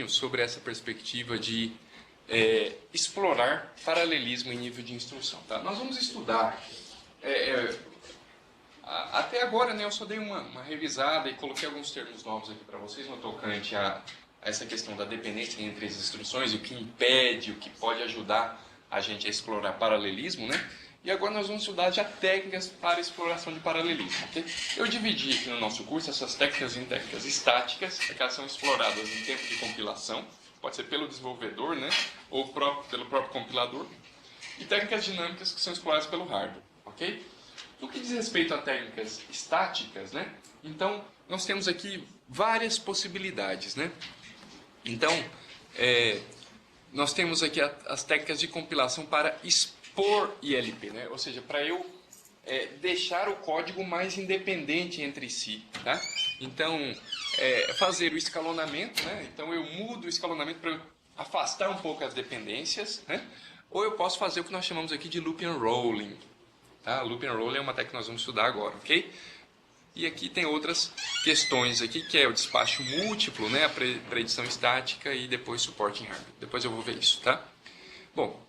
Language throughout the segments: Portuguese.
Sobre essa perspectiva de explorar paralelismo em nível de instrução. Tá? Nós vamos estudar, até agora, né, eu só dei uma revisada e coloquei alguns termos novos aqui para vocês no tocante a essa questão da dependência entre as instruções, o que impede, o que pode ajudar a gente a explorar paralelismo, né? E agora nós vamos estudar já técnicas para exploração de paralelismo. Okay? Eu dividi aqui no nosso curso essas técnicas em técnicas estáticas, que elas são exploradas em tempo de compilação, pode ser pelo desenvolvedor, né, ou pelo próprio compilador, e técnicas dinâmicas que são exploradas pelo hardware. Okay? No que diz respeito a técnicas estáticas, né, então nós temos aqui várias possibilidades. Né? Então, nós temos aqui as técnicas de compilação para expor ILP, né? Ou seja, para eu deixar o código mais independente entre si. Tá? Então, fazer o escalonamento, né? Então eu mudo o escalonamento para afastar um pouco as dependências, né? Ou eu posso fazer o que nós chamamos aqui de loop unrolling. Tá? Loop unrolling é uma técnica que nós vamos estudar agora, ok? E aqui tem outras questões aqui, que é o despacho múltiplo, né? A predição estática e depois suporte em hardware. Depois eu vou ver isso, tá? Bom,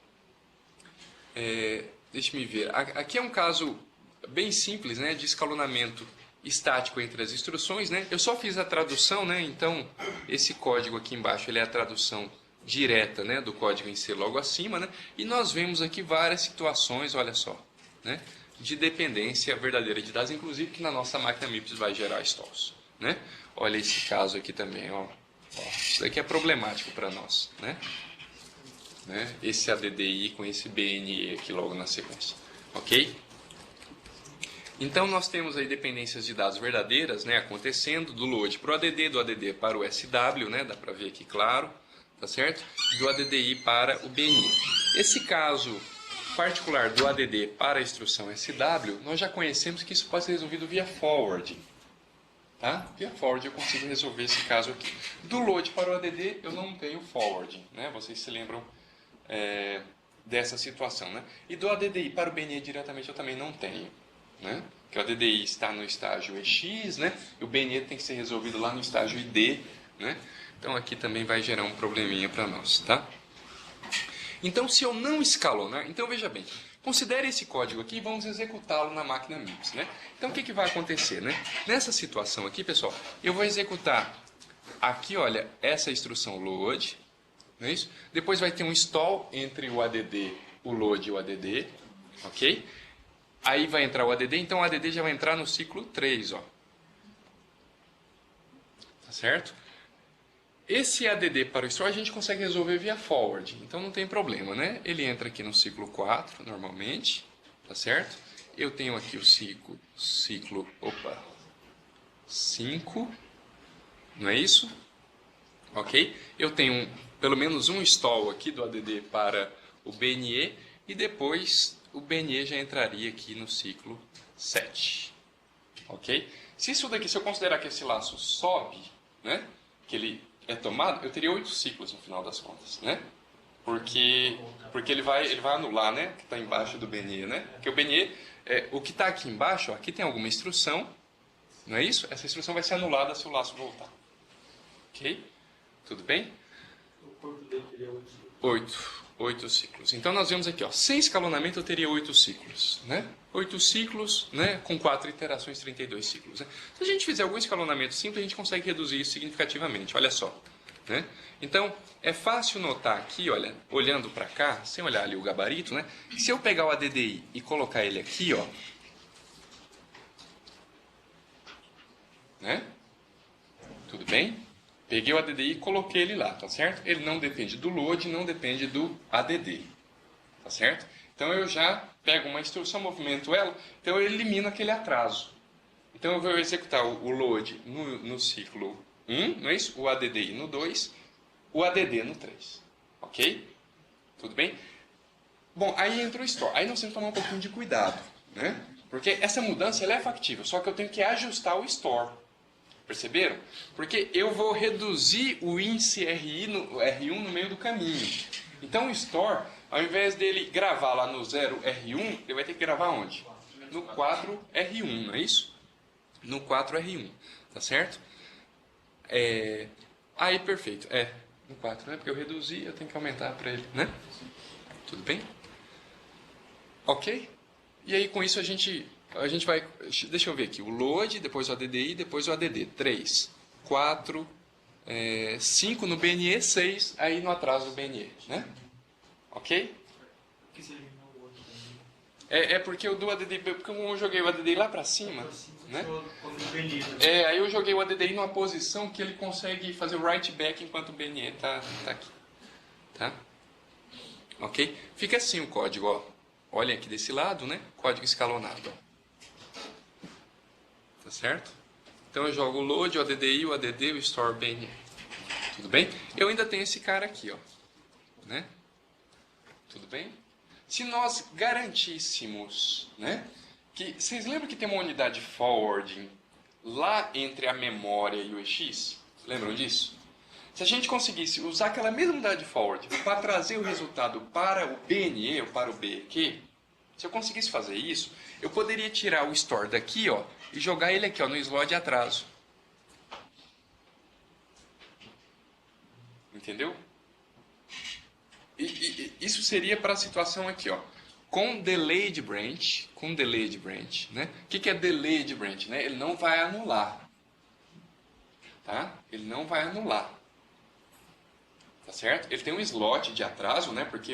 deixe-me ver. Aqui é um caso bem simples, né? De escalonamento estático entre as instruções, né? Eu só fiz a tradução, né? Então, esse código aqui embaixo ele é a tradução direta, né? Do código em C logo acima, né? E nós vemos aqui várias situações, olha só, né? De dependência verdadeira de dados, inclusive que na nossa máquina MIPS vai gerar stalls, né? Olha esse caso aqui também, ó. Isso daqui é problemático para nós, né? Esse ADDI com esse BNE aqui logo na sequência, ok? Então nós temos aí dependências de dados verdadeiras, né, acontecendo do load para o ADD, do ADD para o SW, né, dá para ver aqui claro, tá certo? Do ADDI para o BNE. Esse caso particular do ADD para a instrução SW, nós já conhecemos que isso pode ser resolvido via forwarding. Tá? Via forwarding eu consigo resolver esse caso aqui. Do load para o ADD eu não tenho forwarding, né? Vocês se lembram dessa situação, né? E do ADDI para o BNE diretamente eu também não tenho, né? Que o ADDI está no estágio EX, né? E o BNE tem que ser resolvido lá no estágio ID, né? Então aqui também vai gerar um probleminha para nós, tá? Então se eu não escalonar, então veja bem, considere esse código aqui e vamos executá-lo na máquina MIPS, né? Então o que vai acontecer, né? Nessa situação aqui, pessoal, eu vou executar aqui, olha, essa instrução load, não é isso? Depois vai ter um stall entre o ADD, o load e o ADD, ok? Aí vai entrar o ADD, então o ADD já vai entrar no ciclo 3, ó. Tá certo? Esse ADD para o store a gente consegue resolver via forward, então não tem problema, né? Ele entra aqui no ciclo 4, normalmente, tá certo? Eu tenho aqui o ciclo 5, não é isso? Ok? Eu tenho pelo menos um stall aqui do ADD para o BNE e depois o BNE já entraria aqui no ciclo 7. Ok? Se eu considerar que esse laço sobe, né? Que ele é tomado, eu teria 8 ciclos no final das contas, né? Porque ele vai anular, né? Que está embaixo do BNE, né? Porque o BNE, o que está aqui embaixo, ó, aqui tem alguma instrução, não é isso? Essa instrução vai ser anulada se o laço voltar. Ok? Tudo bem? O corpo dele teria 8 ciclos. 8 ciclos. Então nós vemos aqui, ó, sem escalonamento eu teria 8 ciclos, né? 8 ciclos, né? Com 4 iterações, 32 ciclos. Né? Se a gente fizer algum escalonamento simples, a gente consegue reduzir isso significativamente, olha só. Né? Então, é fácil notar aqui, olha, olhando para cá, sem olhar ali o gabarito, né? Que se eu pegar o ADDI e colocar ele aqui, ó, né? Tudo bem? Peguei o ADDI e coloquei ele lá, tá certo? Ele não depende do load, não depende do ADD, tá certo? Então eu já pego uma instrução, movimento ela, então eu elimino aquele atraso. Então eu vou executar o load no ciclo 1, não é isso? O ADDI no 2, o ADD no 3, ok? Tudo bem? Bom, aí entra o store. Aí nós temos que tomar um pouquinho de cuidado, né? Porque essa mudança ela é factível, só que eu tenho que ajustar o store. Perceberam? Porque eu vou reduzir o índice R1 no meio do caminho. Então o store, ao invés dele gravar lá no 0R1, ele vai ter que gravar onde? No 4R1, não é isso? No 4R1, tá certo? Aí, perfeito. No 4, né? Porque eu reduzi, eu tenho que aumentar para ele, né? Tudo bem? Ok? E aí com isso a gente vai... Deixa eu ver aqui. O load, depois o ADDI, depois o ADD. 3, 4, 5 no BNE, 6 aí no atraso do BNE, né? Ok? Por que você eliminou o outro também? É porque eu do ADDI, porque eu joguei o ADDI lá para cima, né? Aí eu joguei o ADDI numa posição que ele consegue fazer o write back enquanto o BNE tá aqui. Tá? Ok? Fica assim o código, ó. Olhem aqui desse lado, né? Código escalonado, ó. Tá certo? Então eu jogo o load, o ADDI, o ADD, o store BNE. Tudo bem? Eu ainda tenho esse cara aqui, ó. Né? Tudo bem? Se nós garantíssemos, né? Que, vocês lembram que tem uma unidade forwarding lá entre a memória e o EX? Lembram disso? Se a gente conseguisse usar aquela mesma unidade forward para trazer o resultado para o BNE ou para o BEQ, se eu conseguisse fazer isso, eu poderia tirar o store daqui, ó, e jogar ele aqui, ó, no slot de atraso. Entendeu? E isso seria para a situação aqui, ó. Com delayed branch, né? O que é delayed branch, né? Ele não vai anular, tá? Ele não vai anular, tá certo? Ele tem um slot de atraso, né? Porque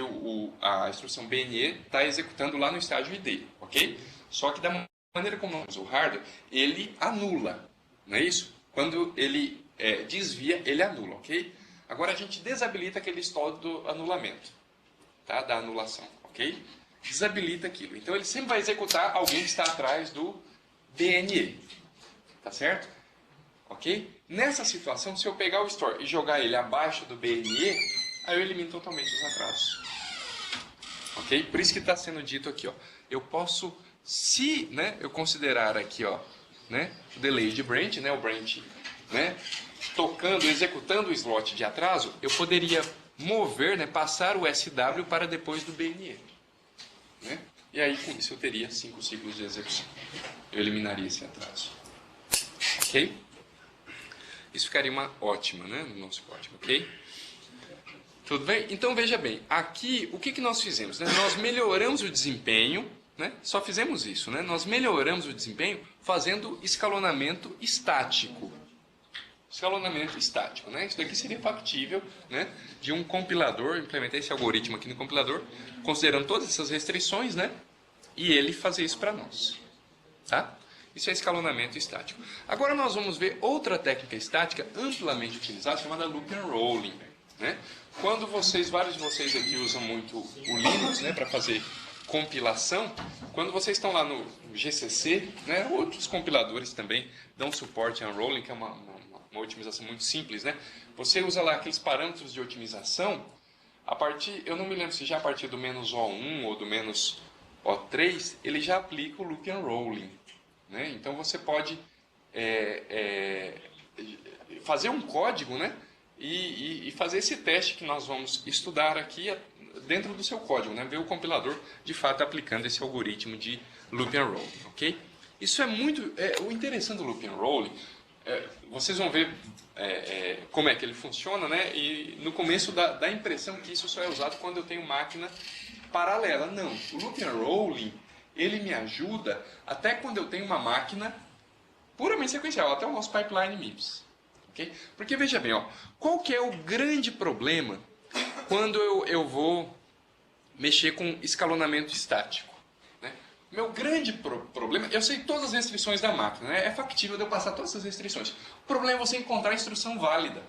a instrução BNE está executando lá no estágio ID, ok? Só que da maneira como nós usamos o hardware, ele anula, não é isso? Quando ele desvia, ele anula, ok? Agora a gente desabilita aquele stall do anulamento, tá? Da anulação, ok? Desabilita aquilo. Então ele sempre vai executar alguém que está atrás do BNE. Tá certo? Ok? Nessa situação, se eu pegar o store e jogar ele abaixo do BNE, aí eu elimino totalmente os atrasos. Ok? Por isso que está sendo dito aqui, ó. Eu posso, se, né, eu considerar aqui, ó, né, o delay de branch, né, o branch, né, tocando, executando o slot de atraso, eu poderia mover, né, passar o SW para depois do BNE. Né? E aí, com isso, eu teria 5 ciclos de execução. Eu eliminaria esse atraso. Ok? Isso ficaria uma ótima, né, no nosso código, ok? Tudo bem? Então, veja bem. Aqui, o que nós fizemos? Né? Nós melhoramos o desempenho, né? Só fizemos isso, né? Nós melhoramos o desempenho fazendo escalonamento estático. Escalonamento estático, né? Isso daqui seria factível, né, de um compilador, implementar esse algoritmo aqui no compilador, considerando todas essas restrições, né, e ele fazer isso para nós. Tá? Isso é escalonamento estático. Agora nós vamos ver outra técnica estática amplamente utilizada, chamada loop and rolling. Né? Quando vários de vocês aqui usam muito o Linux, né, para fazer compilação, quando vocês estão lá no GCC, né, outros compiladores também dão suporte a unrolling, que é uma otimização muito simples, né? Você usa lá aqueles parâmetros de otimização, eu não me lembro se já a partir do menos O1 ou do menos O3, ele já aplica o loop and rolling, né? Então você pode fazer um código, né? E fazer esse teste que nós vamos estudar aqui dentro do seu código, né? Ver o compilador de fato aplicando esse algoritmo de loop and rolling, ok? Isso é muito... o interessante do loop and rolling, vocês vão ver como é que ele funciona, né? E no começo dá a impressão que isso só é usado quando eu tenho máquina paralela. Não, o loop and rolling, ele me ajuda até quando eu tenho uma máquina puramente sequencial, até o nosso pipeline MIPS. Okay? Porque veja bem, ó, qual que é o grande problema quando eu vou mexer com escalonamento estático? Né? Meu grande problema, eu sei todas as restrições da máquina, né? É factível de eu passar todas essas restrições. O problema é você encontrar a instrução válida.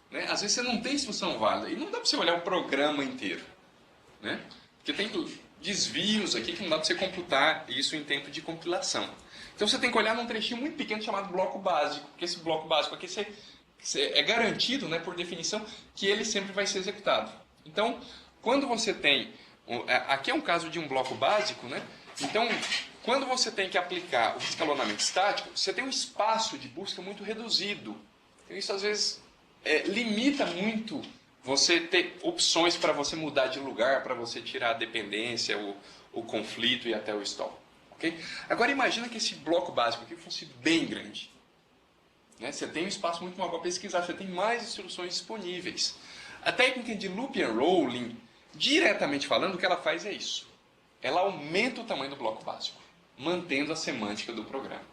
Né? Às vezes você não tem instrução válida e não dá para você olhar o programa inteiro. Né? Porque tem desvios aqui que não dá para você computar isso em tempo de compilação. Então você tem que olhar num trechinho muito pequeno chamado bloco básico, porque esse bloco básico aqui é garantido, né, por definição, que ele sempre vai ser executado. Então, quando você tem... Aqui é um caso de um bloco básico, né? Então, quando você tem que aplicar o escalonamento estático, você tem um espaço de busca muito reduzido. Então, isso às vezes limita muito você ter opções para você mudar de lugar, para você tirar a dependência, o conflito e até o stall. Okay? Agora imagina que esse bloco básico aqui fosse bem grande. né? Você tem um espaço muito maior para pesquisar, você tem mais instruções disponíveis. A técnica de loop and rolling, diretamente falando, o que ela faz é isso. Ela aumenta o tamanho do bloco básico, mantendo a semântica do programa.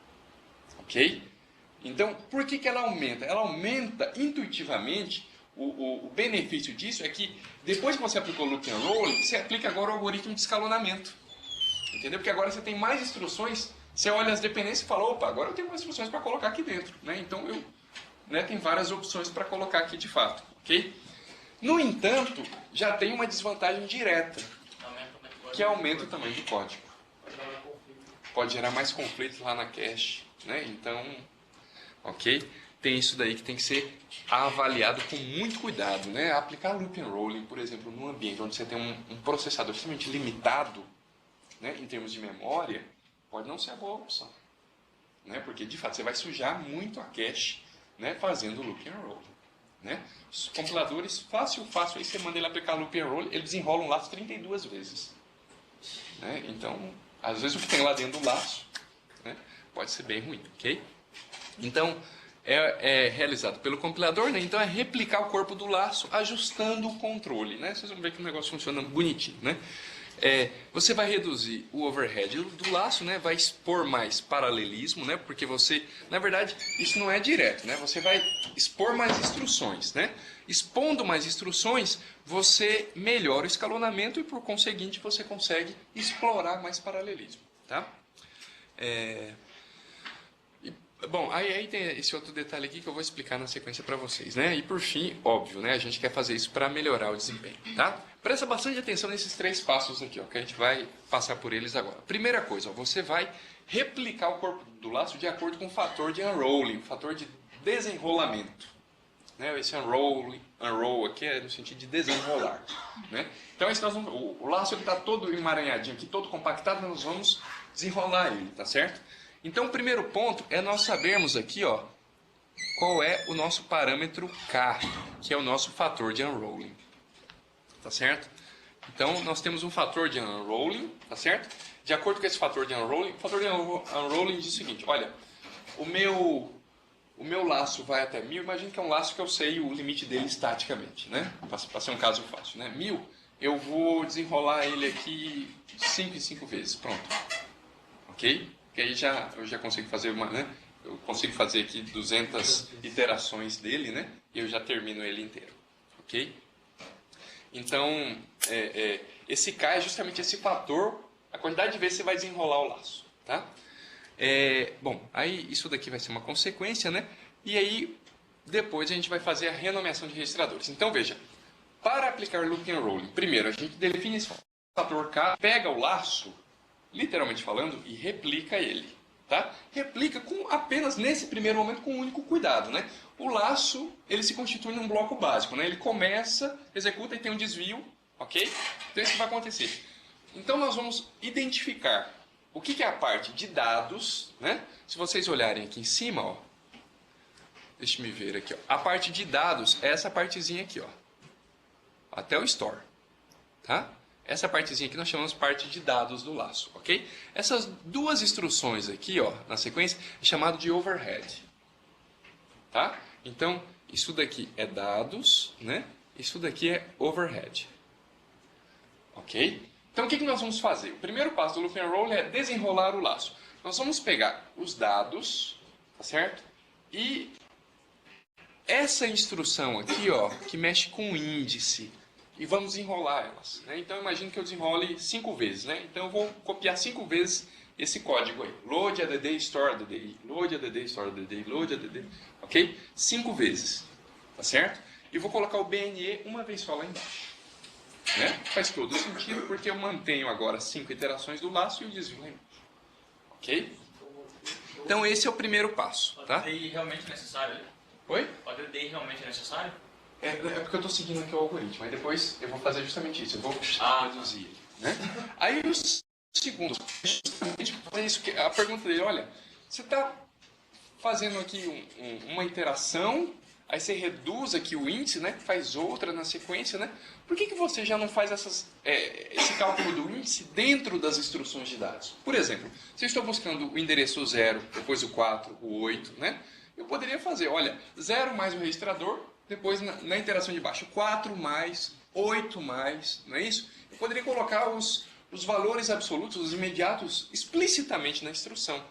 Ok? Então, por que ela aumenta? Ela aumenta intuitivamente. O benefício disso é que, depois que você aplicou o loop and rolling, você aplica agora o algoritmo de escalonamento. Entendeu? Porque agora você tem mais instruções, você olha as dependências e fala, opa, agora eu tenho mais instruções para colocar aqui dentro. Né? Então, tem várias opções para colocar aqui de fato. Ok? No entanto, já tem uma desvantagem direta, que aumenta o tamanho do código. Pode gerar mais conflitos lá na cache. Né? Então, ok? Tem isso daí que tem que ser avaliado com muito cuidado. Né? Aplicar loop and rolling, por exemplo, num ambiente onde você tem um processador extremamente limitado, né, em termos de memória, pode não ser a boa opção. Né? Porque, de fato, você vai sujar muito a cache, né, fazendo loop and rolling. Né? Os compiladores, fácil, aí você manda ele aplicar loop and rolling, ele desenrola um laço 32 vezes. Né? Então, às vezes o que tem lá dentro do laço, né, pode ser bem ruim. Okay? Então, é realizado pelo compilador, né? Então é replicar o corpo do laço ajustando o controle. Né? Vocês vão ver que o negócio funciona bonitinho. Né? Você vai reduzir o overhead do laço, né? Vai expor mais paralelismo, né? Porque você, na verdade, isso não é direto. Né? Você vai expor mais instruções. Né? Expondo mais instruções, você melhora o escalonamento e, por conseguinte, você consegue explorar mais paralelismo. Tá? Bom, aí tem esse outro detalhe aqui que eu vou explicar na sequência para vocês, né? E por fim, óbvio, né? A gente quer fazer isso para melhorar o desempenho, tá? Presta bastante atenção nesses 3 passos aqui, ó, que a gente vai passar por eles agora. Primeira coisa, ó, você vai replicar o corpo do laço de acordo com o fator de unrolling, o fator de desenrolamento. Né? Esse unroll aqui é no sentido de desenrolar, né? Então, o laço está todo emaranhadinho aqui, todo compactado, nós vamos desenrolar ele, tá certo? Então, o primeiro ponto é nós sabermos aqui, ó, qual é o nosso parâmetro K, que é o nosso fator de unrolling. Tá certo? Então, nós temos um fator de unrolling, tá certo? De acordo com esse fator de unrolling, o fator de unrolling diz o seguinte, olha, o meu laço vai até 1000, imagina que é um laço que eu sei o limite dele estaticamente, né? Para ser um caso fácil, né? 1000, eu vou desenrolar ele aqui 5 em 5 vezes, pronto. Ok? Que aí eu já consigo fazer né? Eu consigo fazer aqui 200 iterações dele, né? E eu já termino ele inteiro, ok? Então, esse K é justamente esse fator, a quantidade de vezes que você vai desenrolar o laço, tá? Bom, aí isso daqui vai ser uma consequência, né? E aí, depois a gente vai fazer a renomeação de registradores. Então, veja, para aplicar loop and rolling, primeiro a gente define esse fator K, pega o laço, literalmente falando, e replica ele. Tá? Replica apenas nesse primeiro momento com um único cuidado. Né? O laço ele se constitui num bloco básico. Né? Ele começa, executa e tem um desvio. Ok? Então isso que vai acontecer. Então nós vamos identificar o que é a parte de dados. Né? Se vocês olharem aqui em cima, ó, deixa eu me ver aqui. Ó, a parte de dados é essa partezinha aqui. Ó, até o store. Tá? Essa partezinha aqui nós chamamos parte de dados do laço, ok? Essas duas instruções aqui, ó, na sequência, é chamado de overhead, tá? Então, isso daqui é dados, né? Isso daqui é overhead, ok? Então, o que nós vamos fazer? O primeiro passo do loop and roll é desenrolar o laço. Nós vamos pegar os dados, tá certo? E essa instrução aqui, ó, que mexe com o índice, e vamos enrolar elas. Né? Então, imagine que eu desenrole 5 vezes. Né? Então, eu vou copiar 5 vezes esse código aí. Load add, store add, load add, store add, load add. Ok? 5 vezes. Tá certo? E vou colocar o BNE uma vez só lá embaixo. Né? Faz todo sentido, porque eu mantenho agora 5 iterações do laço e o desvio lá embaixo. Ok? Então, esse é o primeiro passo. Tá? O ADDI realmente necessário? Oi? O ADDI realmente é necessário? É porque eu estou seguindo aqui o algoritmo. Aí depois eu vou fazer justamente isso. Eu vou reduzir ele. Né? Aí o segundo, justamente é isso que a pergunta dele, olha, você está fazendo aqui uma iteração, aí você reduz aqui o índice, né? Faz outra na sequência, né? Por que você já não faz esse cálculo do índice dentro das instruções de dados? Por exemplo, se eu estou buscando o endereço 0, depois o 4, o 8, né? eu poderia fazer, olha, 0 mais o registrador, depois na interação de baixo 4 mais, 8 mais, não é isso? Eu poderia colocar os valores absolutos, os imediatos, explicitamente na instrução.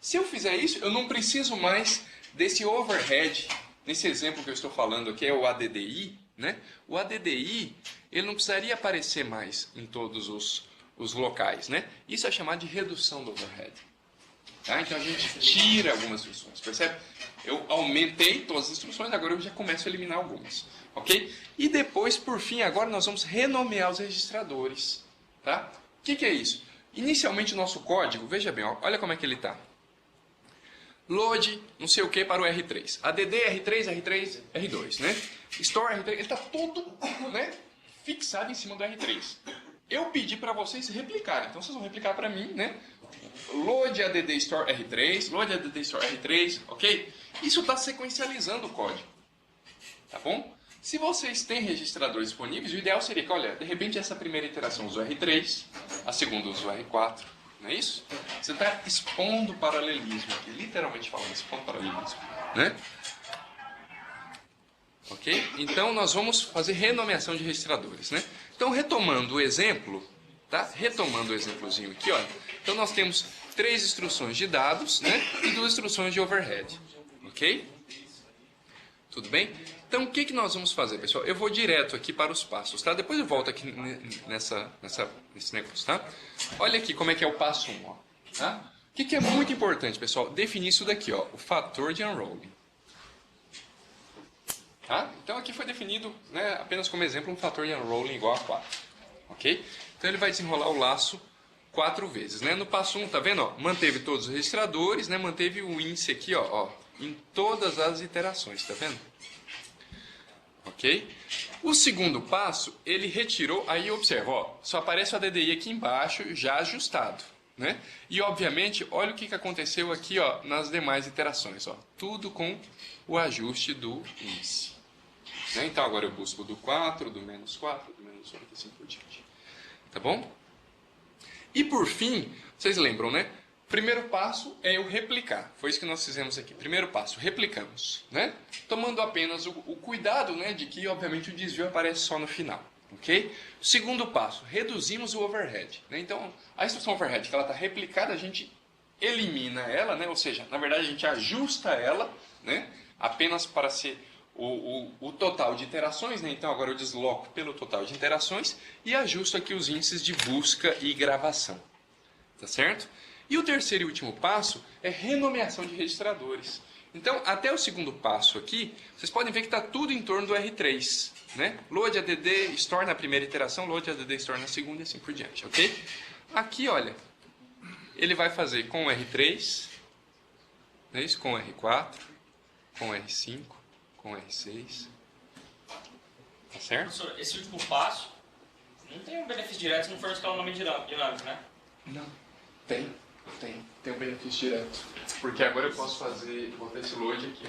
Se eu fizer isso, eu não preciso mais desse overhead, nesse exemplo que eu estou falando aqui, é o ADDI, né? O ADDI, ele não precisaria aparecer mais em todos os locais, né? Isso é chamado de redução do overhead. Tá? Então a gente tira algumas instruções, percebe? Eu aumentei todas as instruções, agora eu já começo a eliminar algumas, ok? E depois, por fim, agora nós vamos renomear os registradores, tá? O que é isso? Inicialmente o nosso código, veja bem, ó, olha como é que ele está. Load, não sei o que, para o R3. ADD, R3, R3, R2, né? Store, R3, ele está todo, né, fixado em cima do R3. Eu pedi para vocês replicarem, então vocês vão replicar para mim, né? Load ADD Store R3, Load ADD Store R3, ok? Isso está sequencializando o código, tá bom? Se vocês têm registradores disponíveis, o ideal seria que, olha, de repente essa primeira iteração usa o R3, a segunda usa o R4, não é isso? Você está expondo paralelismo aqui, literalmente falando, expondo paralelismo, né? Ok? Então nós vamos fazer renomeação de registradores, né? Então retomando o exemplo, tá? Retomando o exemplozinho aqui, olha. Então nós temos 3 instruções de dados, né? E 2 instruções de overhead, ok? Tudo bem? Então o que nós vamos fazer, pessoal? Eu vou direto aqui para os passos, tá? Depois eu volto aqui nesse negócio, tá? Olha aqui como é que é o passo 1, ó, tá? O que é muito importante, pessoal? Definir isso daqui, ó, o fator de unrolling. Tá? Então aqui foi definido, né, apenas como exemplo, um fator de unrolling igual a 4. Ok? Então ele vai desenrolar o laço 4 vezes. Né? No passo 1, tá vendo? Ó, manteve todos os registradores, né? Manteve o índice aqui ó, em todas as iterações. Tá vendo? Ok? O segundo passo, ele retirou, aí observa, ó, só aparece o ADDI aqui embaixo, já ajustado. Né? E obviamente, olha o que aconteceu aqui ó, nas demais iterações. Ó, tudo com o ajuste do índice. Então agora eu busco do 4, do menos 4, do menos 8 e assim por diante. Tá bom? E por fim, vocês lembram, né? Primeiro passo é eu replicar. Foi isso que nós fizemos aqui. Primeiro passo, replicamos. Né? Tomando apenas o cuidado, né, de que obviamente o desvio aparece só no final. Ok? Segundo passo, reduzimos o overhead. Né? Então a instrução overhead que ela está replicada, a gente elimina ela, né? Ou seja, na verdade a gente ajusta ela, né? Apenas para ser o total de iterações, né? Então agora eu desloco pelo total de interações e ajusto aqui os índices de busca e gravação. Tá certo? E o terceiro e último passo é renomeação de registradores. Então, até o segundo passo aqui, vocês podem ver que está tudo em torno do R3. Né? Load ADD Store na primeira iteração, Load ADD Store na segunda e assim por diante. Ok? Aqui, olha, ele vai fazer com o R3, né? Isso, com o R4, com o R5, com o R6. Tá certo? Professor, esse último passo não tem um benefício direto se não for escalonamento dinâmico, né? Não. Tem um benefício direto. Porque agora eu posso botar esse load aqui.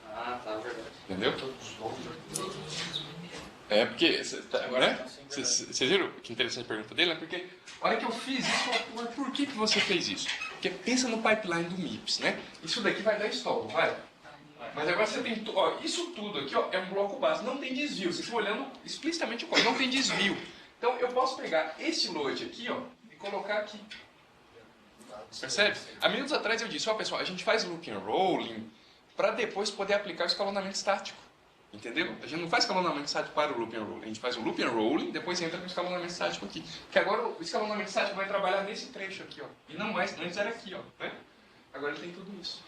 Ah, tá, verdade. Entendeu? É porque, né? Vocês viram que interessante a pergunta dele? Porque a hora que eu fiz isso, eu falei, mas por que você fez isso? Porque pensa no pipeline do MIPS, né? Isso daqui vai dar stall, não vai? Mas agora você tem, ó, isso tudo aqui ó, é um bloco básico, não tem desvio. Vocês estão olhando explicitamente o código, não tem desvio. Então eu posso pegar esse load aqui ó, e colocar aqui. Percebe? Há minutos atrás eu disse, ó pessoal, a gente faz loop and rolling para depois poder aplicar o escalonamento estático. Entendeu? A gente não faz escalonamento estático para o loop and rolling. A gente faz o loop and rolling, depois entra com o escalonamento estático aqui. Que agora o escalonamento estático vai trabalhar nesse trecho aqui, ó. E não mais, antes era aqui, ó. Né? Agora ele tem tudo isso.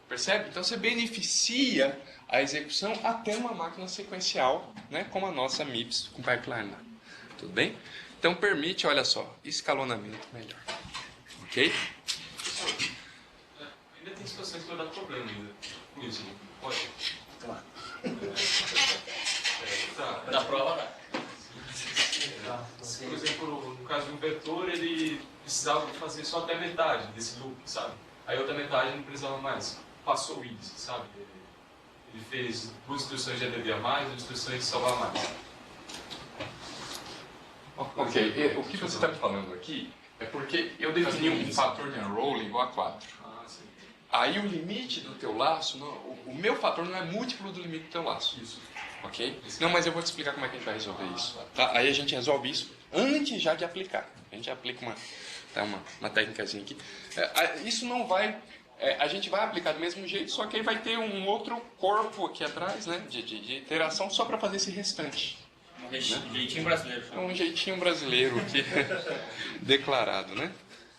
Percebe? Então você beneficia a execução até uma máquina sequencial, né? Como a nossa MIPS com pipeline lá. Tudo bem? Então permite, olha só, escalonamento melhor. Ok? Ainda tem situações que vai dar problema ainda. Com isso, não pode? Claro. Tá. Da prova, né? Por exemplo, no caso do vetor, ele precisava fazer só até metade desse loop, sabe? Aí outra metade não precisava mais. Passou o índice, sabe? Ele fez 2 instruções de ADD a mais, 2 instruções de salvar mais. Ok, o que você está me falando aqui é porque eu defini um fator de unrolling igual a 4. Ah, sim. aí o limite do teu laço, o meu fator não é múltiplo do limite do teu laço. Isso. Ok? Não, mas eu vou te explicar como é que a gente vai resolver isso. Tá? Aí a gente resolve isso antes já de aplicar. A gente aplica uma técnicazinha aqui. Isso não vai... a gente vai aplicar do mesmo jeito, só que aí vai ter um outro corpo aqui atrás, né, de iteração só para fazer esse restante. Jeitinho brasileiro. Um jeitinho brasileiro aqui declarado, né?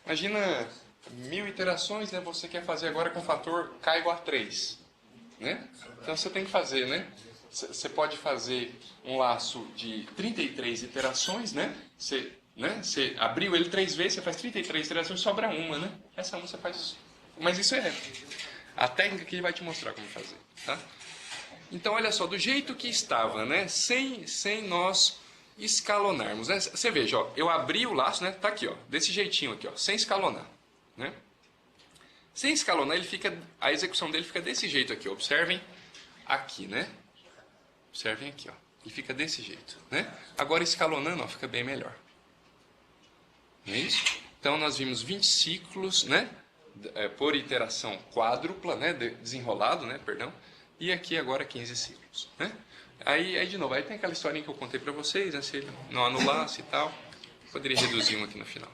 Imagina 1000 iterações, né? Você quer fazer agora com o fator k igual a 3, né? Então você tem que fazer, né? Você pode fazer um laço de 33 iterações, né? Você abriu ele 3 vezes, você faz 33 iterações, sobra uma, né? Essa uma você faz... Mas isso é a técnica que ele vai te mostrar como fazer, tá? Então, olha só, do jeito que estava, né? Sem nós escalonarmos, né? Você veja, ó, eu abri o laço, né? Tá aqui, ó, desse jeitinho aqui, ó, sem escalonar, né? Sem escalonar, a execução dele fica desse jeito aqui, ó. Observem aqui, né? Observem aqui, ó. Ele fica desse jeito, né? Agora escalonando, ó, fica bem melhor. Não é isso? Então nós vimos 20 ciclos, né? Por iteração quádrupla, né? Desenrolado, né? Perdão. E aqui agora 15 ciclos, né? Aí de novo, aí tem aquela historinha que eu contei para vocês, né? Se ele não anulasse e tal, poderia reduzir um aqui no final.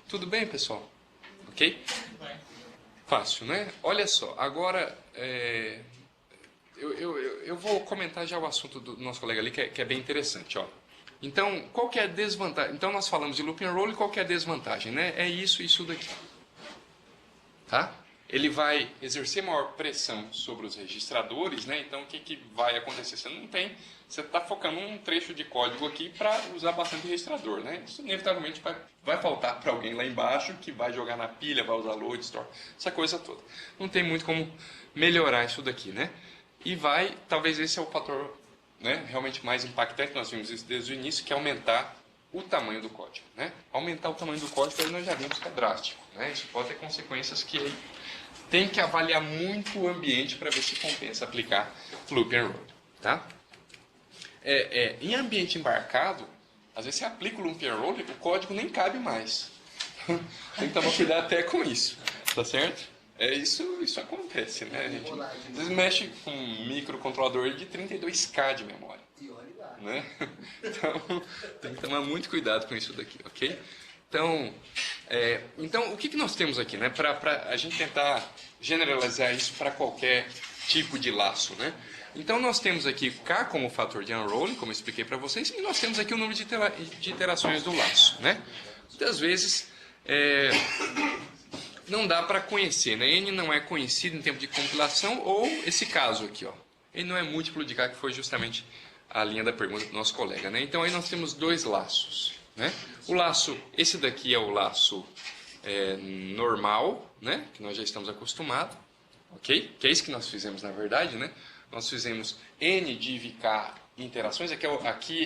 Tudo bem, pessoal? Ok? Fácil, né? Olha só, agora eu vou comentar já o assunto do nosso colega ali, que é bem interessante, ó. Então, qual que é a desvantagem? Então, nós falamos de loop and roll e qual que é a desvantagem, né? É isso daqui. Tá? Ele vai exercer maior pressão sobre os registradores, né? Então, o que vai acontecer? Você está focando um trecho de código aqui para usar bastante registrador, né? Isso inevitavelmente vai faltar para alguém lá embaixo que vai jogar na pilha, vai usar load, store, essa coisa toda. Não tem muito como melhorar isso daqui, né? E talvez esse é o fator, né, realmente mais impactante, nós vimos isso desde o início, que é aumentar o tamanho do código, né? Aumentar o tamanho do código, aí nós já vimos que é drástico, né? Isso pode ter consequências que tem que avaliar muito o ambiente para ver se compensa aplicar loop and roll, tá? Em ambiente embarcado, às vezes você aplica o loop and roll e o código nem cabe mais. Tem que tomar cuidado até com isso, tá certo? Isso acontece, né? A gente às vezes mexe com um microcontrolador de 32K de memória, né? Então, tem que tomar muito cuidado com isso daqui, ok? Então o que nós temos aqui, né? Para a gente tentar generalizar isso para qualquer tipo de laço, né? Então nós temos aqui K como fator de unrolling, como eu expliquei para vocês, e nós temos aqui o número de iterações do laço, né? Muitas vezes não dá para conhecer, né? N não é conhecido em tempo de compilação, ou esse caso aqui, ó. N não é múltiplo de K, que foi justamente a linha da pergunta do nosso colega, né? Então aí nós temos dois laços, né? O laço, esse daqui é o laço normal, né? Que nós já estamos acostumados, ok? Que é isso que nós fizemos na verdade, né? Nós fizemos N div K interações, aqui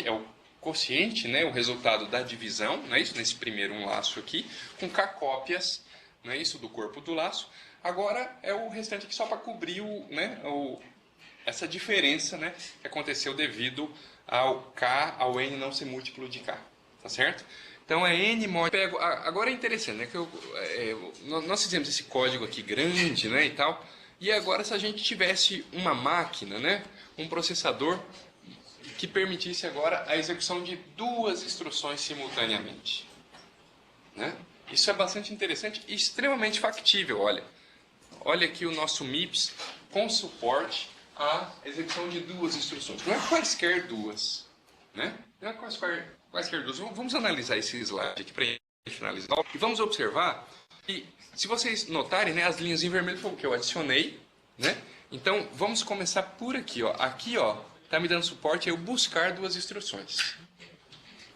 é o quociente, né? O resultado da divisão, não é isso? Nesse primeiro um laço aqui, com K cópias, não é isso? Do corpo do laço. Agora é o restante aqui só para cobrir essa diferença, né? Que aconteceu devido ao K, ao N não ser múltiplo de K. Tá certo? Então é N mod. Agora é interessante, né? Que nós fizemos esse código aqui grande, né? E tal. E agora, se a gente tivesse uma máquina, né? Um processador que permitisse agora a execução de 2 instruções simultaneamente, né? Isso é bastante interessante e extremamente factível. Olha aqui o nosso MIPS com suporte à execução de 2 instruções. Não é quaisquer duas, né? Não é quaisquer duas. Vamos analisar esse slide aqui para finalizar. E vamos observar que, se vocês notarem, né, as linhas em vermelho foi o que eu adicionei, né? Então, vamos começar por aqui, ó. Aqui, ó, tá me dando suporte a eu buscar 2 instruções.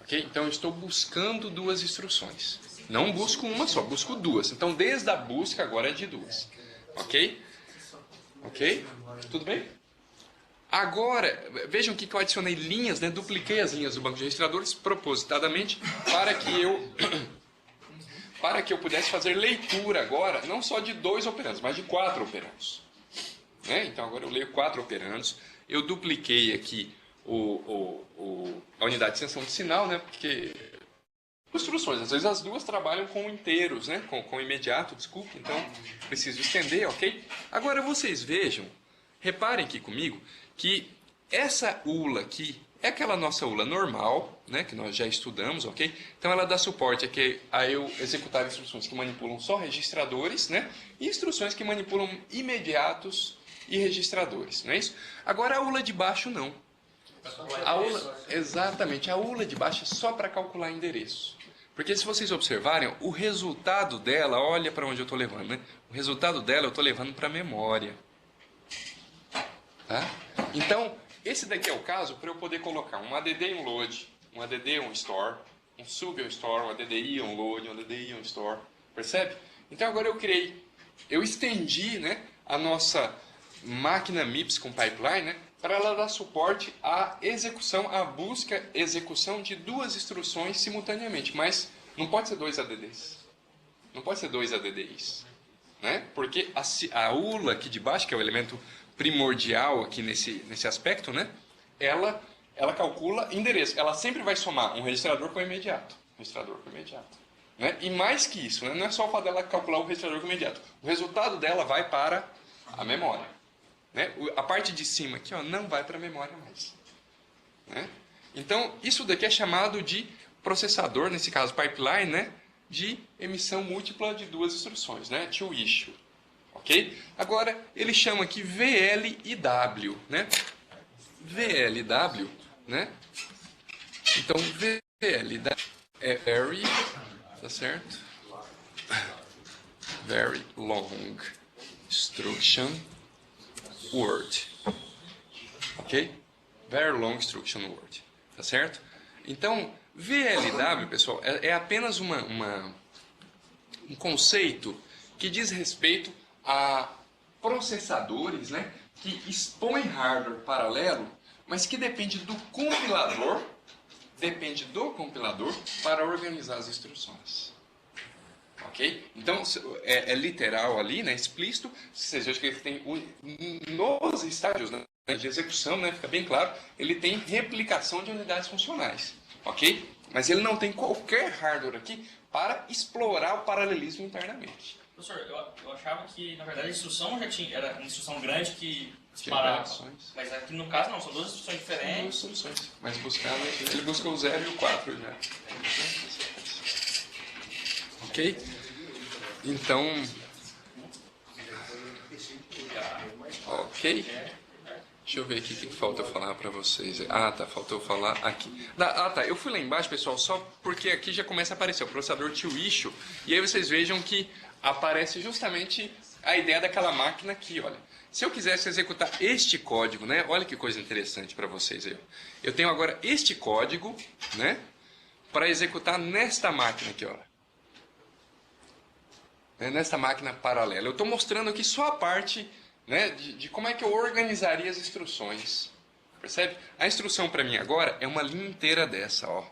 Ok? Então, eu estou buscando 2 instruções. Não busco uma só, busco 2. Então, desde a busca, agora é de 2. Ok? Ok? Tudo bem? Agora, vejam que eu adicionei linhas, né? Dupliquei as linhas do banco de registradores propositadamente para que eu pudesse fazer leitura agora, não só de 2 operandos, mas de 4 operandos. Né? Então, agora eu leio 4 operandos. Eu dupliquei aqui a unidade de extensão de sinal, né? Porque instruções. Às vezes as duas trabalham com inteiros, né? Com imediato, desculpe. Então, preciso estender, ok? Agora vocês vejam, reparem aqui comigo, que essa ULA aqui é aquela nossa ULA normal, né? Que nós já estudamos, ok? Então ela dá suporte a eu executar instruções que manipulam só registradores, né? E instruções que manipulam imediatos e registradores, não é isso? Agora a ULA de baixo não. Exatamente, a ULA de baixo é só para calcular endereço. Porque se vocês observarem, o resultado dela, olha para onde eu estou levando, né? O resultado dela eu estou levando para a memória. Tá? Então, esse daqui é o caso para eu poder colocar um add e um load, um add e um store, um sub e um store, um add e um load, um add e um store. Percebe? Então agora eu estendi, né, a nossa máquina MIPS com pipeline, né, para ela dar suporte à execução, à busca, execução de duas instruções simultaneamente. Mas não pode ser dois ADDs. Não pode ser dois ADDIs. Né? Porque a ULA aqui de baixo, que é o elemento primordial aqui nesse aspecto, né, ela calcula endereço. Ela sempre vai somar um registrador com imediato. Né? E mais que isso, né, não é só o fato dela calcular o registrador com imediato. O resultado dela vai para a memória. Né? A parte de cima aqui, ó, não vai para a memória mais. Né? Então, isso daqui é chamado de processador, nesse caso pipeline, né, de emissão múltipla de duas instruções, né, to issue. Ok? Agora, ele chama aqui VLIW. Né? VLW, né? Então, VLW é very, tá certo? Very long instruction word. Ok? Very long instruction word. Tá certo? Então, VLW, pessoal, é apenas um conceito que diz respeito a processadores, né, que expõem hardware paralelo, mas que depende do compilador para organizar as instruções. Ok? Então, é literal ali, né, explícito. Vocês vejam que ele tem, nos estágios, né, de execução, né, fica bem claro, ele tem replicação de unidades funcionais. Ok? Mas ele não tem qualquer hardware aqui para explorar o paralelismo internamente. Professor, eu achava que, na verdade, a instrução era uma instrução grande que disparava. Mas aqui no caso não, são duas instruções diferentes. Duas instruções. Mas ele busca o 0 e o 4 já. Ok? Então... Ok? Deixa eu ver aqui o que falta eu falar para vocês. Ah, tá, faltou falar aqui. Tá, eu fui lá embaixo, pessoal, só porque aqui já começa a aparecer o processador to issue. E aí vocês vejam que aparece justamente a ideia daquela máquina aqui, olha. Se eu quisesse executar este código, né? Olha que coisa interessante para vocês aí. Eu tenho agora este código, né? Para executar nesta máquina aqui, olha. Nesta máquina paralela. Eu estou mostrando aqui só a parte, né, de como é que eu organizaria as instruções. Percebe? A instrução para mim agora é uma linha inteira dessa, ó.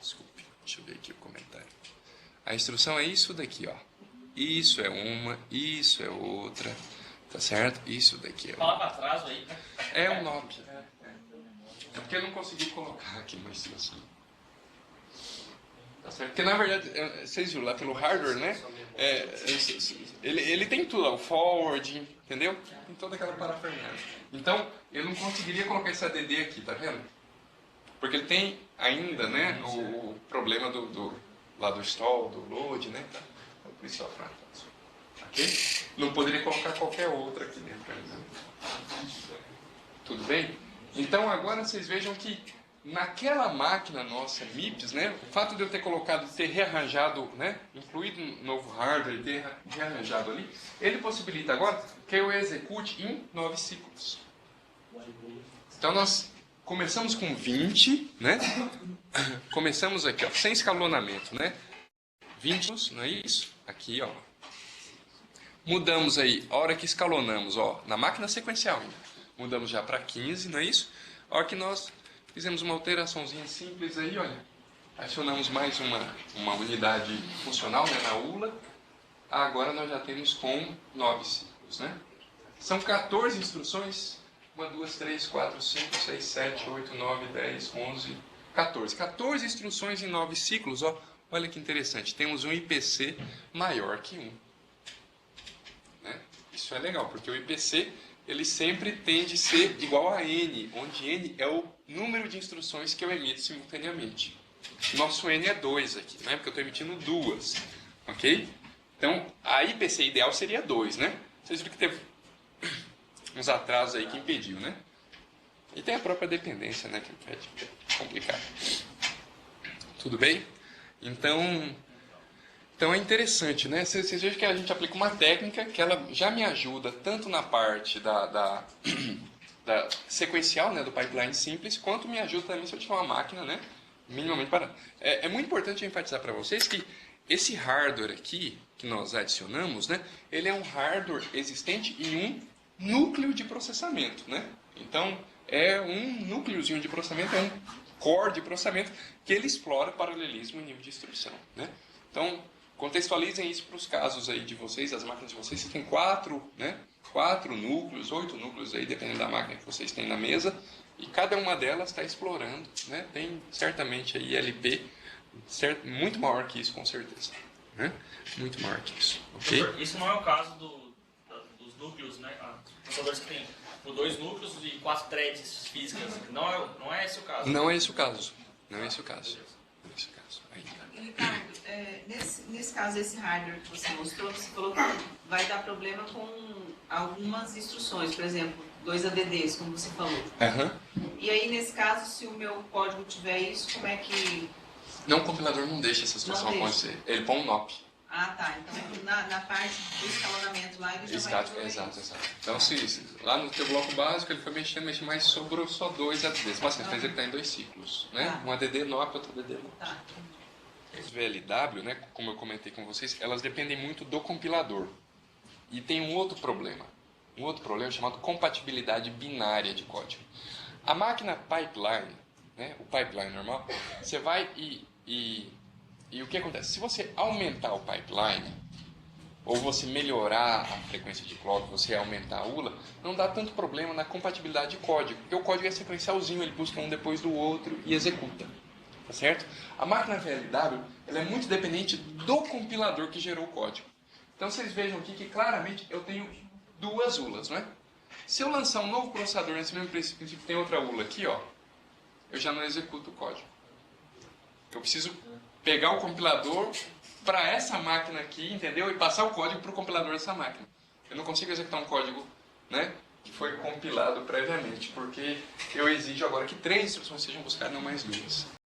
Desculpe, deixa eu ver aqui o comentário. A instrução é isso daqui, ó. Isso é uma, isso é outra, tá certo? Isso daqui é uma. Fala para trás aí. É um nome. É porque eu não consegui colocar aqui uma instrução. Tá certo? Porque na verdade, vocês viram lá pelo hardware, né? Ele tem tudo lá, o forward, entendeu? Tem toda aquela parafernália. Então, eu não conseguiria colocar esse ADD aqui, tá vendo? Porque ele tem ainda, né, o problema lá do stall, do load, né? Então, por isso, ó, ok? Não poderia colocar qualquer outra aqui dentro ainda. Tudo bem? Então, agora vocês vejam que naquela máquina nossa MIPS, né, o fato de eu ter colocado, ter rearranjado, né, incluído um novo hardware e ter rearranjado ali, ele possibilita agora que eu execute em 9 ciclos. Então nós começamos com 20, né? Começamos aqui, ó, sem escalonamento, né? 20, não é isso? Aqui, ó. Mudamos aí, a hora que escalonamos, ó, na máquina sequencial ainda. Mudamos já para 15, não é isso? A hora que nós fizemos uma alteraçãozinha simples aí, olha. Adicionamos mais uma unidade funcional, né, na ULA. Agora nós já temos com 9 ciclos, né? São 14 instruções. 1, 2, 3, 4, 5, 6, 7, 8, 9, 10, 11, 14. 14 instruções em 9 ciclos, ó. Olha que interessante. Temos um IPC maior que 1. Né? Isso é legal, porque o IPC ele sempre tende a ser igual a N, onde N é o número de instruções que eu emito simultaneamente. Nosso N é 2 aqui, né? Porque eu estou emitindo 2. Ok? Então, a IPC ideal seria 2, né? Vocês viram que teve uns atrasos aí que impediu, né? E tem a própria dependência, né? Que impede. É complicado. Tudo bem? Então é interessante, né? Vocês vejam que a gente aplica uma técnica que ela já me ajuda tanto na parte da sequencial, né, do pipeline simples, quanto me ajuda também se eu tiver uma máquina, né, minimamente parada. É muito importante eu enfatizar para vocês que esse hardware aqui, que nós adicionamos, né, ele é um hardware existente em um núcleo de processamento, né? Então, é um núcleozinho de processamento, é um core de processamento que ele explora paralelismo em nível de instrução, né? Então, contextualizem isso para os casos aí de vocês, as máquinas de vocês, tem 4, né? 4 núcleos, 8 núcleos aí, dependendo da máquina que vocês têm na mesa, e cada uma delas está explorando, né? Tem certamente aí ILP muito maior que isso, com certeza, né? Muito maior que isso, ok? Isso não é o caso dos núcleos, né? Processadores que tem 2 núcleos e 4 threads físicas. Não é esse o caso. Não é esse o caso. Não é esse o caso. Não é esse o caso. Aí. Ricardo, nesse caso, esse hardware que você mostrou, você falou que vai dar problema com algumas instruções, por exemplo, 2 ADDs, como você falou. E aí, nesse caso, se o meu código tiver isso, como é que... Não, o compilador não deixa essa situação acontecer. Ele põe um NOP. Ah, tá. Então, na parte do escalonamento lá, ele já vai resolver Exato. Então, se lá no teu bloco básico ele foi mexendo, mas sobrou só 2 ADDs. Mas assim, você vai executar em 2 ciclos, né? Tá. Um ADD NOP, outro ADD NOP. Tá. As VLW, né, como eu comentei com vocês, elas dependem muito do compilador. E tem um outro problema chamado compatibilidade binária de código. A máquina pipeline, né, o pipeline normal, você vai e o que acontece? Se você aumentar o pipeline, ou você melhorar a frequência de clock, você aumentar a ULA, não dá tanto problema na compatibilidade de código, porque o código é sequencialzinho, ele busca um depois do outro e executa. Tá certo? A máquina VLW ela é muito dependente do compilador que gerou o código. Então vocês vejam aqui que claramente eu tenho 2 ULAs, não é? Se eu lançar um novo processador nesse mesmo princípio que tem outra ULA aqui, ó, eu já não executo o código. Eu preciso pegar o compilador para essa máquina aqui, entendeu? E passar o código para o compilador dessa máquina. Eu não consigo executar um código, né, que foi compilado previamente, porque eu exijo agora que 3 instruções sejam buscadas, não mais 2.